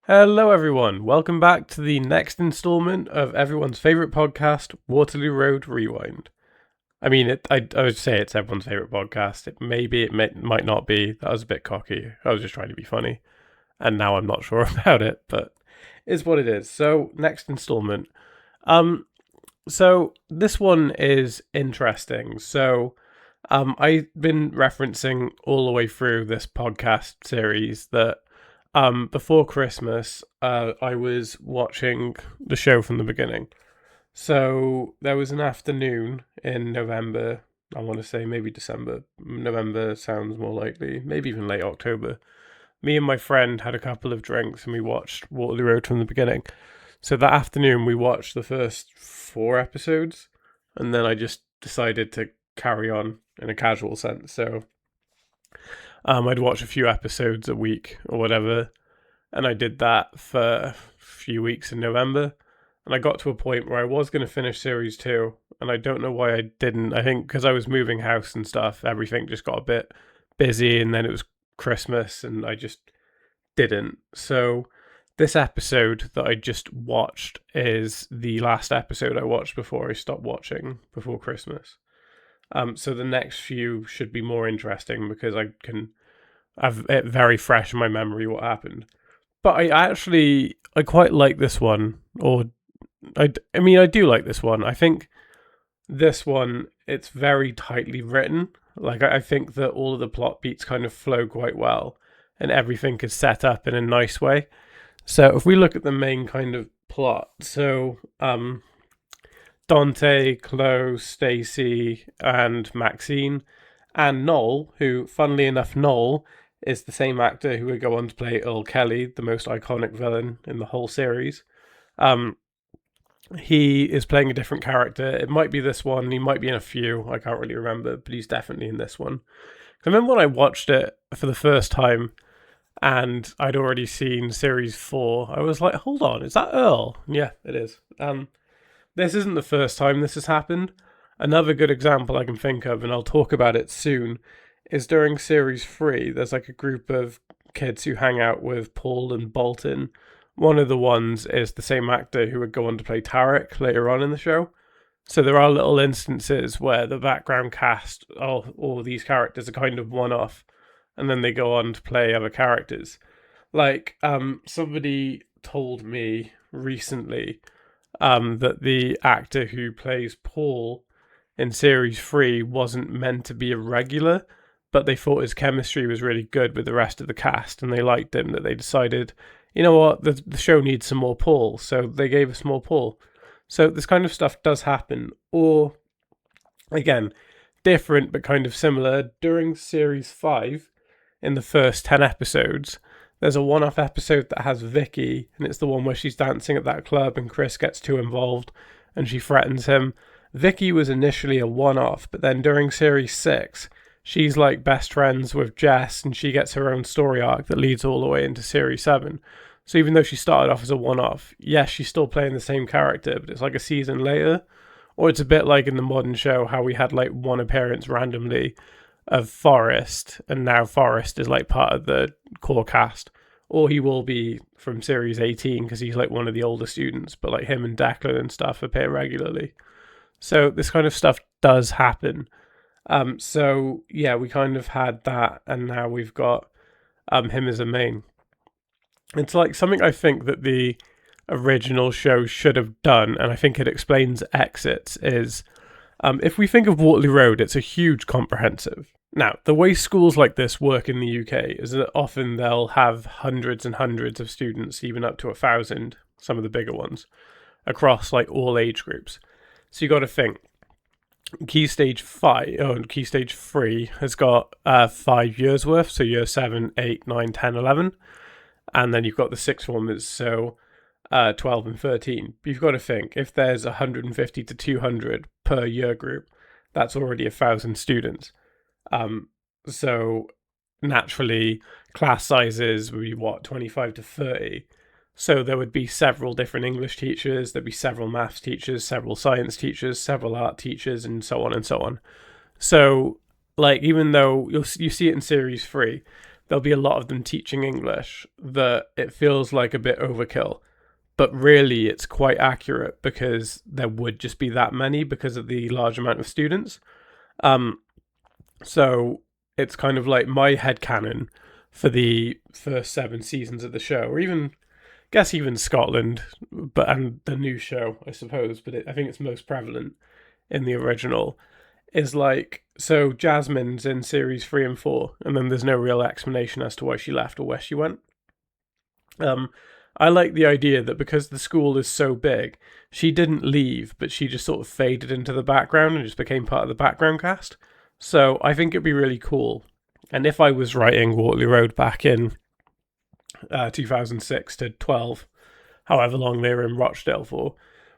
Hello, everyone. Welcome back to the next installment of everyone's favorite podcast, Waterloo Road Rewind. I mean, I would say it's everyone's favorite podcast. Might not be. That was a bit cocky. I was just trying to be funny, and now I'm not sure about it, but it's what it is. So, next installment. So this one is interesting. I've been referencing all the way through this podcast series that before Christmas, I was watching the show from the beginning. So there was an afternoon in November. I want to say maybe December. November sounds more likely. Maybe even late October. Me and my friend had a couple of drinks and we watched Waterloo Road from the beginning. So that afternoon we watched the first 4 episodes, and then I just decided to carry on in a casual sense. So I'd watch a few episodes a week or whatever, and I did that for a few weeks in November. And I got to a point where I was going to finish series 2, and I don't know why I didn't. I think because I was moving house and stuff, everything just got a bit busy, and then it was Christmas, and I just didn't. So this episode that I just watched is the last episode I watched before I stopped watching before Christmas. So the next few should be more interesting because I can have it very fresh in my memory what happened. But I quite like this one, or I mean I do like this one. I think this one it's very tightly written. Like I think that all of the plot beats kind of flow quite well, and everything is set up in a nice way. So if we look at the main kind of plot, Dante, Chloe, Stacy, and Maxine, and Noel, who, funnily enough, Noel is the same actor who would go on to play Earl Kelly, the most iconic villain in the whole series. He is playing a different character. It might be this one. He might be in a few. I can't really remember, but he's definitely in this one. I remember when I watched it for the first time, and I'd already seen series 4. I was like, "Hold on, is that Earl?" Yeah, it is. This isn't the first time this has happened. Another good example I can think of, and I'll talk about it soon, is during series 3. There's like a group of kids who hang out with Paul and Bolton. One of the ones is the same actor who would go on to play Tarek later on in the show. So there are little instances where the background cast, all these characters are kind of one-off, and then they go on to play other characters. Like, somebody told me recently that the actor who plays Paul in series 3 wasn't meant to be a regular, but they thought his chemistry was really good with the rest of the cast, and they liked him, that they decided, you know what, the show needs some more Paul, so they gave us more Paul. So this kind of stuff does happen. Or, again, different but kind of similar, during series 5, in the first 10 episodes, there's a one-off episode that has Vicky, and it's the one where she's dancing at that club and Chris gets too involved and she threatens him. Vicky was initially a one-off, but then during series 6, she's like best friends with Jess, and she gets her own story arc that leads all the way into series 7. So even though she started off as a one-off, yes, she's still playing the same character, but it's like a season later. Or it's a bit like in the modern show how we had like one appearance randomly of Forrest, and now Forrest is like part of the core cast, or he will be from series 18 because he's like one of the older students, but like him and Declan and stuff appear regularly. So this kind of stuff does happen. So yeah, we kind of had that, and now we've got him as a main. It's like something I think that the original show should have done, and I think it explains exits, is if we think of Waterloo Road, it's a huge comprehensive. Now, the way schools like this work in the UK is that often they'll have hundreds and hundreds of students, even up to 1,000, some of the bigger ones, across like all age groups. So you got to think, Key Stage 3 has got 5 years worth, so year 7, 8, 9, 10, 11. And then you've got the sixth formers, so 12 and 13. But you've got to think, if there's 150 to 200 per year group, that's already 1,000 students. So naturally, class sizes would be 25 to 30. So there would be several different English teachers, there'd be several maths teachers, several science teachers, several art teachers, and so on and so on. So, like, even though you see it in series 3, there'll be a lot of them teaching English that it feels like a bit overkill. But really, it's quite accurate because there would just be that many because of the large amount of students. Um, so it's kind of like my headcanon for the first 7 seasons of the show, or even, guess even Scotland, but and the new show, I suppose. But I think it's most prevalent in the original. Is like, so Jasmine's in series 3 and 4, and then there's no real explanation as to why she left or where she went. Um, I like the idea that because the school is so big, she didn't leave, but she just sort of faded into the background and just became part of the background cast. So I think it'd be really cool. And if I was writing Waterloo Road back in 2006 to 12, however long they were in Rochdale for,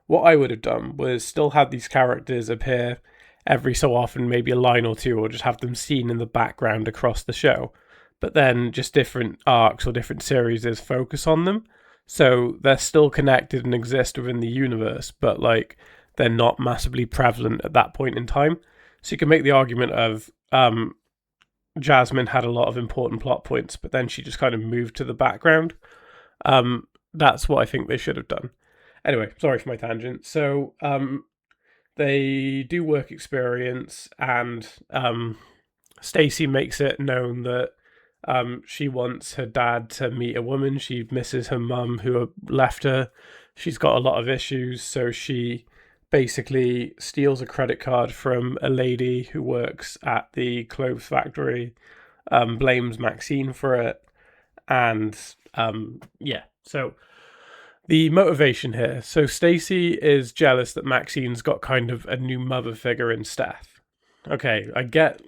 what I would have done was still have these characters appear every so often, maybe a line or two, or just have them seen in the background across the show. But then just different arcs or different series focus on them. So they're still connected and exist within the universe, but like they're not massively prevalent at that point in time. So you can make the argument of Jasmine had a lot of important plot points, but then she just kind of moved to the background. That's what I think they should have done. Anyway, sorry for my tangent. So they do work experience, and Stacey makes it known that she wants her dad to meet a woman. She misses her mum who left her. She's got a lot of issues, so she basically steals a credit card from a lady who works at the clothes factory, blames Maxine for it, and yeah. So the motivation here. So Stacey is jealous that Maxine's got kind of a new mother figure in Steph. Okay, I get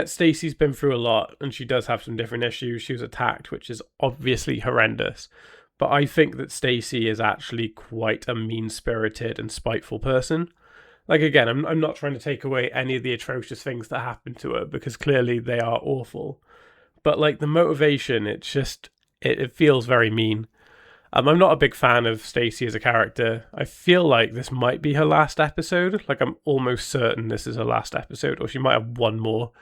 Stacey's been through a lot and she does have some different issues. She was attacked, which is obviously horrendous. But I think that Stacey is actually quite a mean-spirited and spiteful person. Like, again, I'm not trying to take away any of the atrocious things that happened to her, because clearly they are awful. But like the motivation, it's just it feels very mean. I'm not a big fan of Stacey as a character. I feel like this might be her last episode. Like, I'm almost certain this is her last episode, or she might have one more,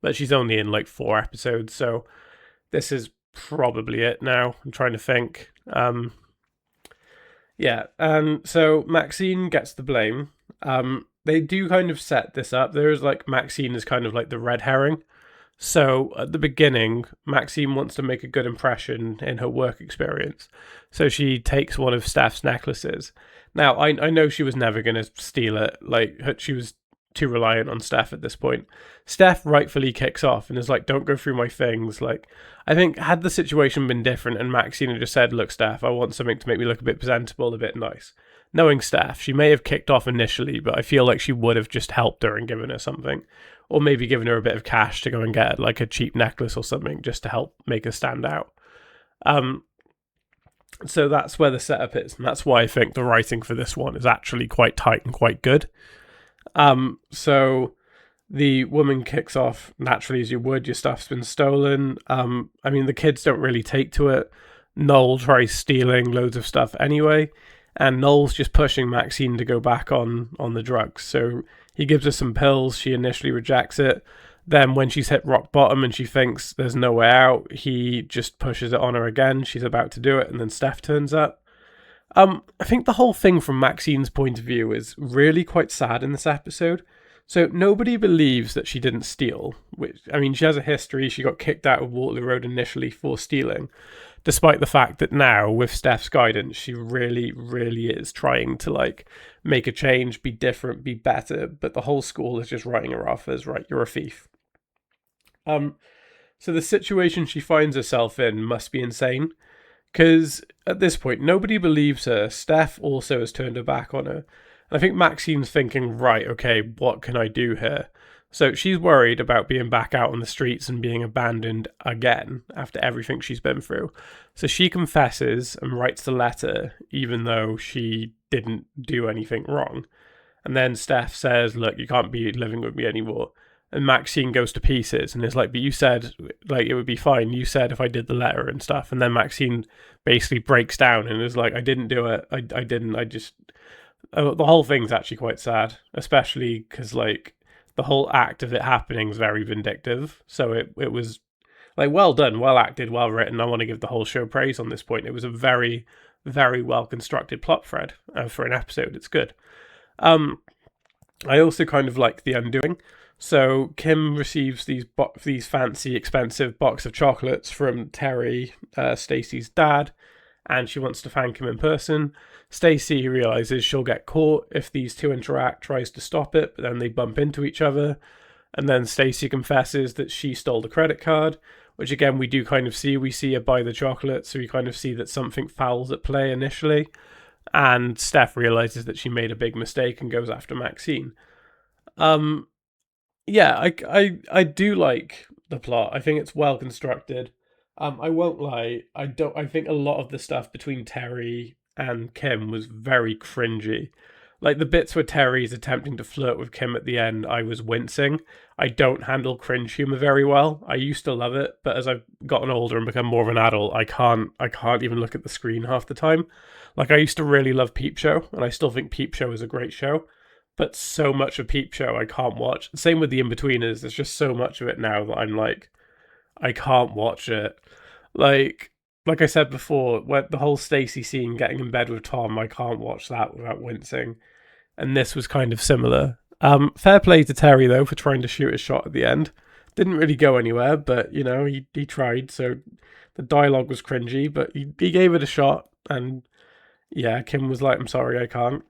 but she's only in like 4 episodes, so this is probably it now. I'm trying to think. Yeah, and so Maxine gets the blame. They do kind of set this up. There's like, Maxine is kind of like the red herring. So at the beginning, Maxine wants to make a good impression in her work experience. So she takes one of Steph's necklaces. Now, I know she was never going to steal it. Like, she was too reliant on Steph at this point. Steph rightfully kicks off and is like, don't go through my things. Like, I think had the situation been different and Maxine had just said, look, Steph, I want something to make me look a bit presentable, a bit nice. Knowing Steph, she may have kicked off initially, but I feel like she would have just helped her and given her something. Or maybe given her a bit of cash to go and get like a cheap necklace or something just to help make her stand out. So that's where the setup is, and that's why I think the writing for this one is actually quite tight and quite good. So the woman kicks off naturally as you would. Your stuff's been stolen. I mean, the kids don't really take to it. Noel tries stealing loads of stuff anyway, and Noel's just pushing Maxine to go back on the drugs. So he gives her some pills. She initially rejects it. Then when she's hit rock bottom and she thinks there's no way out, he just pushes it on her again. She's about to do it, and then Steph turns up. I think the whole thing from Maxine's point of view is really quite sad in this episode. So nobody believes that she didn't steal. Which, I mean, she has a history. She got kicked out of Waterloo Road initially for stealing, despite the fact that now, with Steph's guidance, she really, really is trying to like make a change, be different, be better. But the whole school is just writing her off as, right, you're a thief. So the situation she finds herself in must be insane, because at this point, nobody believes her. Steph also has turned her back on her. And I think Maxine's thinking, right, okay, what can I do here? So she's worried about being back out on the streets and being abandoned again after everything she's been through. So she confesses and writes the letter, even though she didn't do anything wrong. And then Steph says, look, you can't be living with me anymore. And Maxine goes to pieces and is like, but you said like it would be fine. You said if I did the letter and stuff. And then Maxine basically breaks down and is like, I didn't do it. I didn't. I just... the whole thing's actually quite sad, especially because like the whole act of it happening is very vindictive. So it was Like, well done, well acted, well written. I want to give the whole show praise on this point. It was a very, very well constructed plot thread for an episode. It's good. I also kind of like the undoing. So Kim receives these fancy, expensive box of chocolates from Terry, Stacy's dad, and she wants to thank him in person. Stacy realizes she'll get caught if these two interact, tries to stop it, but then they bump into each other. And then Stacy confesses that she stole the credit card, which again we do kind of see. We see her buy the chocolate, so we kind of see that something foul's at play initially. And Steph realizes that she made a big mistake and goes after Maxine. Yeah, I do like the plot. I think it's well constructed. I won't lie. I think a lot of the stuff between Terry and Kim was very cringy. Like the bits where Terry's attempting to flirt with Kim at the end, I was wincing. I don't handle cringe humor very well. I used to love it, but as I've gotten older and become more of an adult, I can't even look at the screen half the time. Like I used to really love Peep Show, and I still think Peep Show is a great show. But so much of Peep Show I can't watch. Same with The Inbetweeners. There's just so much of it now that I'm like, I can't watch it. Like I said before, when the whole Stacey scene getting in bed with Tom, I can't watch that without wincing. And this was kind of similar. Fair play to Terry though for trying to shoot a shot at the end. Didn't really go anywhere, but you know he tried. So the dialogue was cringy, but he gave it a shot. And yeah, Kim was like, "I'm sorry, I can't."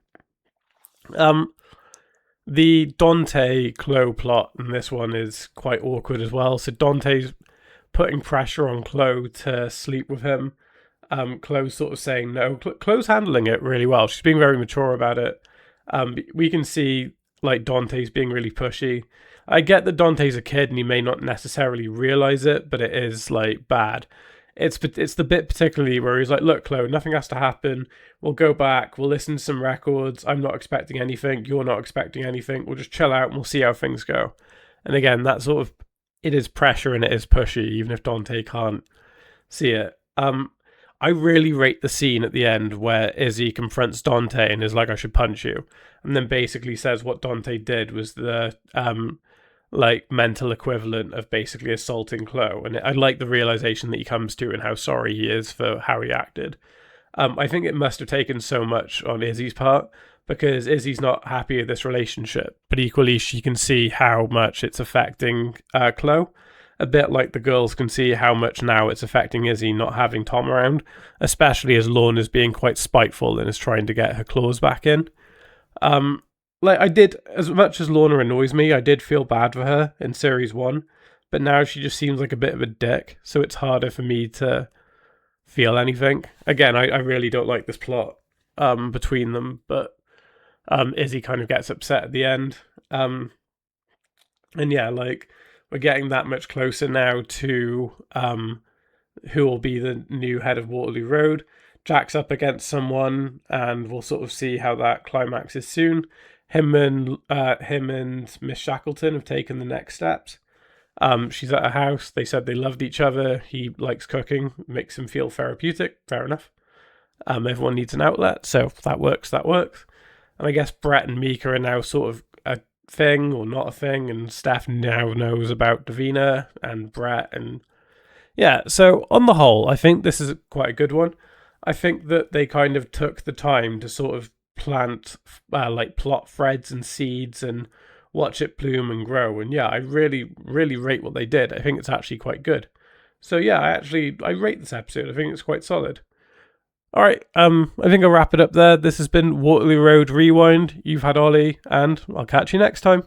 The Dante Chloe plot in this one is quite awkward as well. So Dante's putting pressure on Chloe to sleep with him. Chloe's sort of saying no. Chloe's handling it really well. She's being very mature about it. We can see like Dante's being really pushy. I get that Dante's a kid and he may not necessarily realize it, but it is like bad. It's the bit particularly where he's like, "Look, Chloe, nothing has to happen. We'll go back. We'll listen to some records. I'm not expecting anything. You're not expecting anything. We'll just chill out and we'll see how things go." And again, that sort of it is pressure and it is pushy, even if Dante can't see it. I really rate the scene at the end where Izzy confronts Dante and is like, "I should punch you," and then basically says what Dante did was the like mental equivalent of basically assaulting Chloe. And I like the realization that he comes to and how sorry he is for how he acted. I think it must have taken so much on Izzy's part because Izzy's not happy with this relationship, but equally she can see how much it's affecting Chloe. A bit like the girls can see how much now it's affecting Izzy not having Tom around, especially as Lorna's being quite spiteful and is trying to get her claws back in. Like I did, as much as Lorna annoys me, I did feel bad for her in series 1, but now she just seems like a bit of a dick, so it's harder for me to feel anything. Again, I really don't like this plot between them, but Izzy kind of gets upset at the end. And yeah, like we're getting that much closer now to who will be the new head of Waterloo Road. Jack's up against someone, and we'll sort of see how that climaxes soon. Him and Miss Shackleton have taken the next steps. She's at her house. They said they loved each other. He likes cooking, makes him feel therapeutic. Fair enough. Everyone needs an outlet, so if that works, that works. And I guess Brett and Mika are now sort of a thing or not a thing, and Steph now knows about Davina and Brett, and yeah. So on the whole, I think this is quite a good one. I think that they kind of took the time to sort of plant like plot threads and seeds and watch it bloom and grow. And yeah, I really, really rate what they did. I think it's actually quite good. So yeah, I rate this episode. I think it's quite solid. All right, I think I'll wrap it up there. This has been Waterloo Road Rewind. You've had Ollie, and I'll catch you next time.